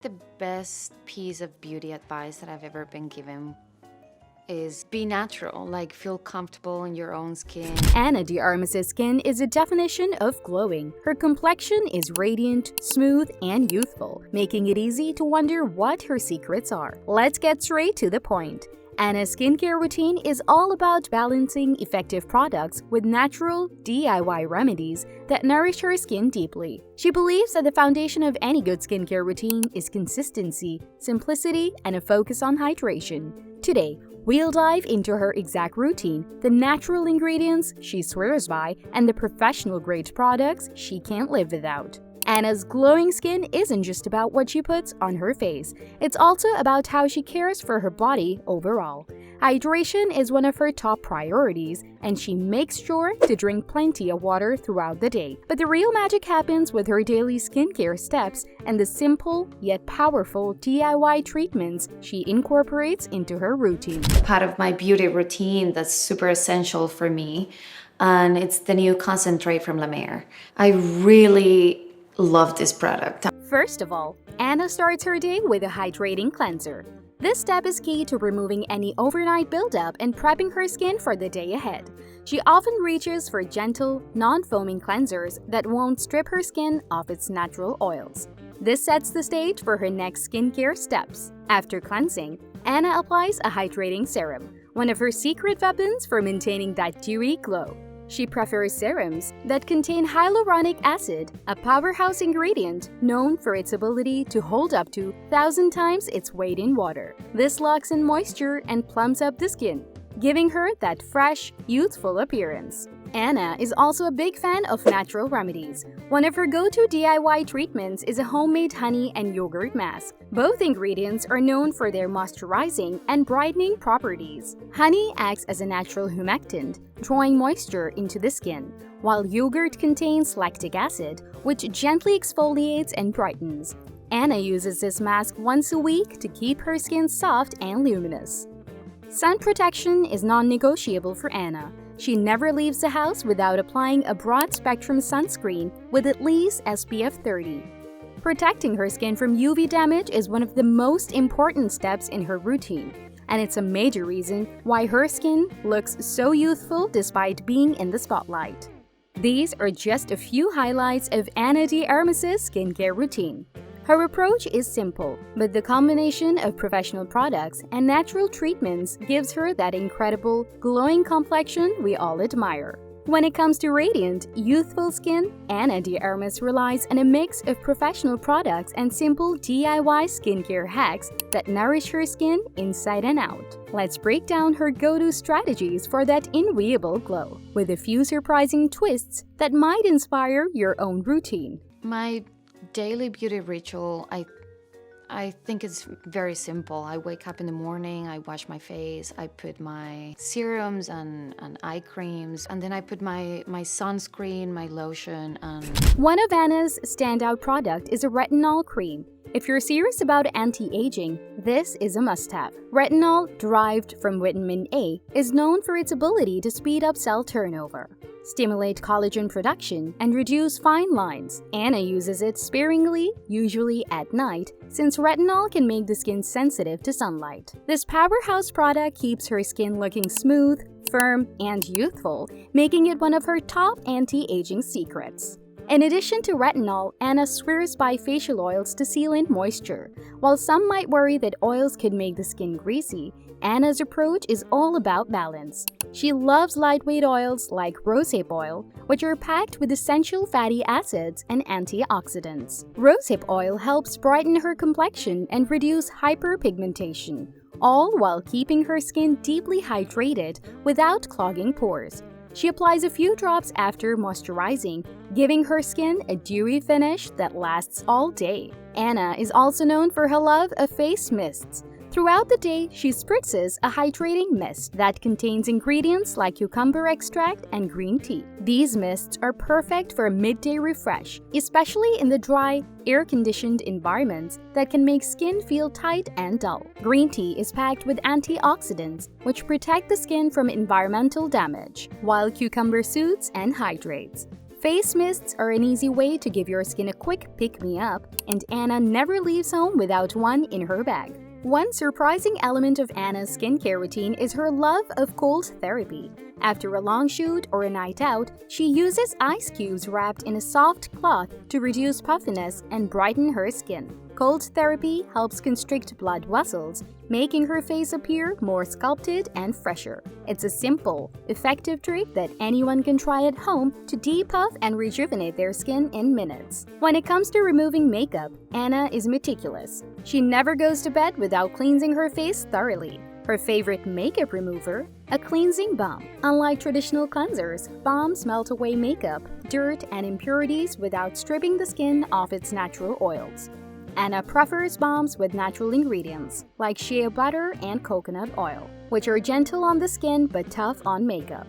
The best piece of beauty advice that I've ever been given is be natural, like feel comfortable in your own skin. Ana de Armas' skin is a definition of glowing. Her complexion is radiant, smooth, and youthful, making it easy to wonder what her secrets are. Let's get straight to the point. Ana's skincare routine is all about balancing effective products with natural, DIY remedies that nourish her skin deeply. She believes that the foundation of any good skincare routine is consistency, simplicity, and a focus on hydration. Today, we'll dive into her exact routine, the natural ingredients she swears by, and the professional-grade products she can't live without. Ana's glowing skin isn't just about what she puts on her face, it's also about how she cares for her body overall. Hydration is one of her top priorities, and she makes sure to drink plenty of water throughout the day. But the real magic happens with her daily skincare steps and the simple yet powerful DIY treatments she incorporates into her routine. Part of my beauty routine that's super essential for me, and it's the new concentrate from La Mer. I really love this product. First of all, Ana starts her day with a hydrating cleanser. This step is key to removing any overnight buildup and prepping her skin for the day ahead. She often reaches for gentle, non-foaming cleansers that won't strip her skin of its natural oils. This sets the stage for her next skincare steps. After cleansing, Ana applies a hydrating serum, one of her secret weapons for maintaining that dewy glow. She prefers serums that contain hyaluronic acid, a powerhouse ingredient known for its ability to hold up to 1,000 times its weight in water. This locks in moisture and plumps up the skin, giving her that fresh, youthful appearance. Ana is also a big fan of natural remedies. One of her go-to DIY treatments is a homemade honey and yogurt mask. Both ingredients are known for their moisturizing and brightening properties. Honey acts as a natural humectant, drawing moisture into the skin, while yogurt contains lactic acid, which gently exfoliates and brightens. Ana uses this mask once a week to keep her skin soft and luminous. Sun protection is non-negotiable for Ana. She never leaves the house without applying a broad-spectrum sunscreen with at least SPF 30. Protecting her skin from UV damage is one of the most important steps in her routine, and it's a major reason why her skin looks so youthful despite being in the spotlight. These are just a few highlights of Ana de Armas' skincare routine. Her approach is simple, but the combination of professional products and natural treatments gives her that incredible, glowing complexion we all admire. When it comes to radiant, youthful skin, Ana de Armas relies on a mix of professional products and simple DIY skincare hacks that nourish her skin inside and out. Let's break down her go-to strategies for that inviolable glow, with a few surprising twists that might inspire your own routine. My daily beauty ritual, I think it's very simple. I wake up in the morning, I wash my face, I put my serums and eye creams, and then I put my sunscreen, my lotion, and... One of Ana's standout product is a retinol cream. If you're serious about anti-aging, this is a must-have. Retinol, derived from vitamin A, is known for its ability to speed up cell turnover, stimulate collagen production, and reduce fine lines. Ana uses it sparingly, usually at night, since retinol can make the skin sensitive to sunlight. This powerhouse product keeps her skin looking smooth, firm, and youthful, making it one of her top anti-aging secrets. In addition to retinol, Ana swears by facial oils to seal in moisture. While some might worry that oils could make the skin greasy, Ana's approach is all about balance. She loves lightweight oils like rosehip oil, which are packed with essential fatty acids and antioxidants. Rosehip oil helps brighten her complexion and reduce hyperpigmentation, all while keeping her skin deeply hydrated without clogging pores. She applies a few drops after moisturizing, giving her skin a dewy finish that lasts all day. Ana is also known for her love of face mists. Throughout the day, she spritzes a hydrating mist that contains ingredients like cucumber extract and green tea. These mists are perfect for a midday refresh, especially in the dry, air-conditioned environments that can make skin feel tight and dull. Green tea is packed with antioxidants, which protect the skin from environmental damage, while cucumber soothes and hydrates. Face mists are an easy way to give your skin a quick pick-me-up, and Anna never leaves home without one in her bag. One surprising element of Anna's skincare routine is her love of cold therapy. After a long shoot or a night out, she uses ice cubes wrapped in a soft cloth to reduce puffiness and brighten her skin. Cold therapy helps constrict blood vessels, making her face appear more sculpted and fresher. It's a simple, effective trick that anyone can try at home to depuff and rejuvenate their skin in minutes. When it comes to removing makeup, Anna is meticulous. She never goes to bed without cleansing her face thoroughly. Her favorite makeup remover? A cleansing balm. Unlike traditional cleansers, balms melt away makeup, dirt, and impurities without stripping the skin of its natural oils. Anna prefers balms with natural ingredients, like shea butter and coconut oil, which are gentle on the skin but tough on makeup.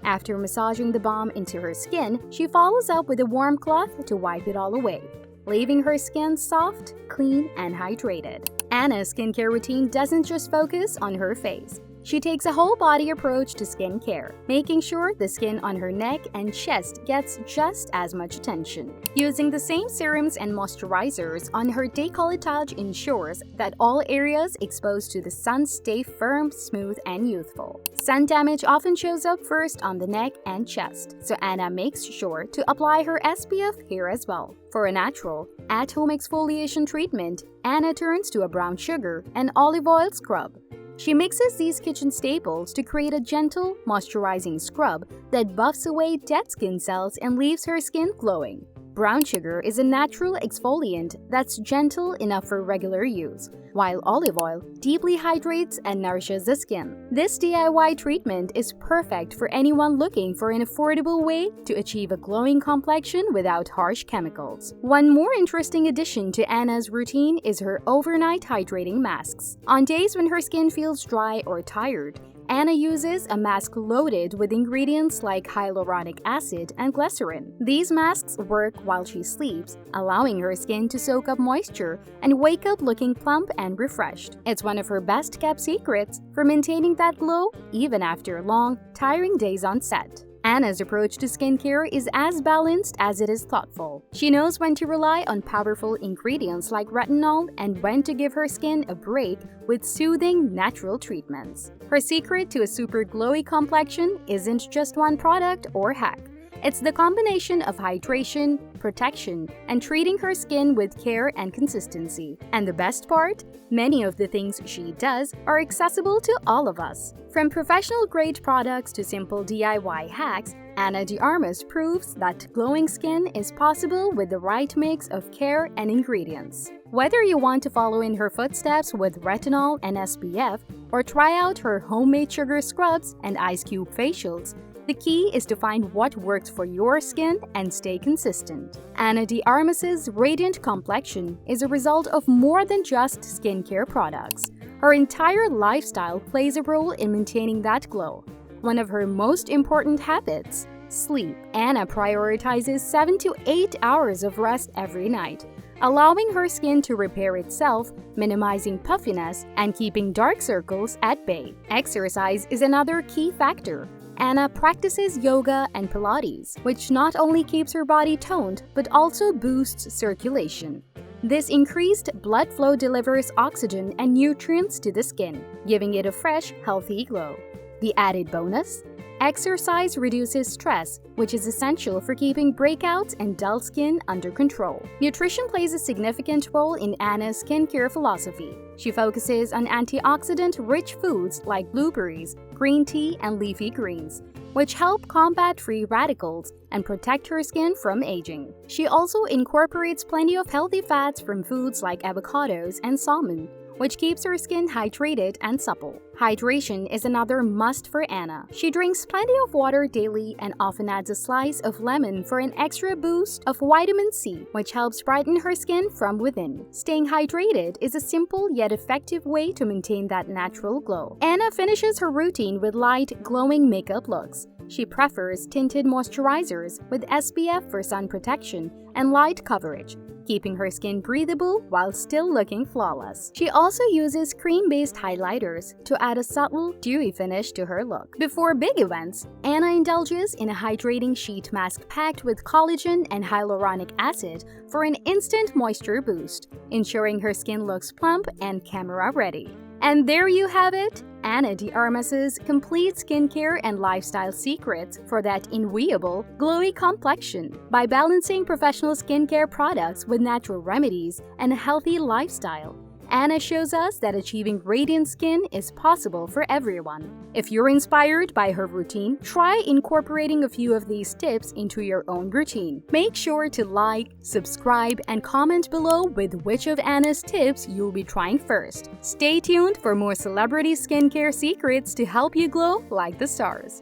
After massaging the balm into her skin, she follows up with a warm cloth to wipe it all away, leaving her skin soft, clean, and hydrated. Anna's skincare routine doesn't just focus on her face. She takes a whole-body approach to skincare, making sure the skin on her neck and chest gets just as much attention. Using the same serums and moisturizers on her décolletage ensures that all areas exposed to the sun stay firm, smooth, and youthful. Sun damage often shows up first on the neck and chest, so Anna makes sure to apply her SPF here as well. For a natural, at-home exfoliation treatment, Anna turns to a brown sugar and olive oil scrub. She mixes these kitchen staples to create a gentle, moisturizing scrub that buffs away dead skin cells and leaves her skin glowing. Brown sugar is a natural exfoliant that's gentle enough for regular use, while olive oil deeply hydrates and nourishes the skin. This DIY treatment is perfect for anyone looking for an affordable way to achieve a glowing complexion without harsh chemicals. One more interesting addition to Anna's routine is her overnight hydrating masks. On days when her skin feels dry or tired, Anna uses a mask loaded with ingredients like hyaluronic acid and glycerin. These masks work while she sleeps, allowing her skin to soak up moisture and wake up looking plump and refreshed. It's one of her best-kept secrets for maintaining that glow even after long, tiring days on set. Anna's approach to skincare is as balanced as it is thoughtful. She knows when to rely on powerful ingredients like retinol and when to give her skin a break with soothing, natural treatments. Her secret to a super glowy complexion isn't just one product or hack. It's the combination of hydration, protection, and treating her skin with care and consistency. And the best part? Many of the things she does are accessible to all of us. From professional-grade products to simple DIY hacks, Ana de Armas proves that glowing skin is possible with the right mix of care and ingredients. Whether you want to follow in her footsteps with retinol and SPF, or try out her homemade sugar scrubs and ice cube facials, the key is to find what works for your skin and stay consistent. Ana de Armas's radiant complexion is a result of more than just skincare products. Her entire lifestyle plays a role in maintaining that glow. One of her most important habits: sleep. Ana prioritizes 7 to 8 hours of rest every night, allowing her skin to repair itself, minimizing puffiness, and keeping dark circles at bay. Exercise is another key factor. Ana practices yoga and Pilates, which not only keeps her body toned but also boosts circulation. This increased blood flow delivers oxygen and nutrients to the skin, giving it a fresh, healthy glow. The added bonus? Exercise reduces stress, which is essential for keeping breakouts and dull skin under control. Nutrition plays a significant role in Ana's skincare philosophy. She focuses on antioxidant-rich foods like blueberries, green tea, and leafy greens, which help combat free radicals and protect her skin from aging. She also incorporates plenty of healthy fats from foods like avocados and salmon, which keeps her skin hydrated and supple. Hydration is another must for Ana. She drinks plenty of water daily and often adds a slice of lemon for an extra boost of vitamin C, which helps brighten her skin from within. Staying hydrated is a simple yet effective way to maintain that natural glow. Ana finishes her routine with light, glowing makeup looks. She prefers tinted moisturizers with SPF for sun protection and light coverage, keeping her skin breathable while still looking flawless. She also uses cream-based highlighters to add a subtle, dewy finish to her look. Before big events, Anna indulges in a hydrating sheet mask packed with collagen and hyaluronic acid for an instant moisture boost, ensuring her skin looks plump and camera-ready. And there you have it, Ana de Armas's complete skincare and lifestyle secrets for that enviable, glowy complexion. By balancing professional skincare products with natural remedies and a healthy lifestyle, Ana shows us that achieving radiant skin is possible for everyone. If you're inspired by her routine, try incorporating a few of these tips into your own routine. Make sure to like, subscribe, and comment below with which of Ana's tips you'll be trying first. Stay tuned for more celebrity skincare secrets to help you glow like the stars.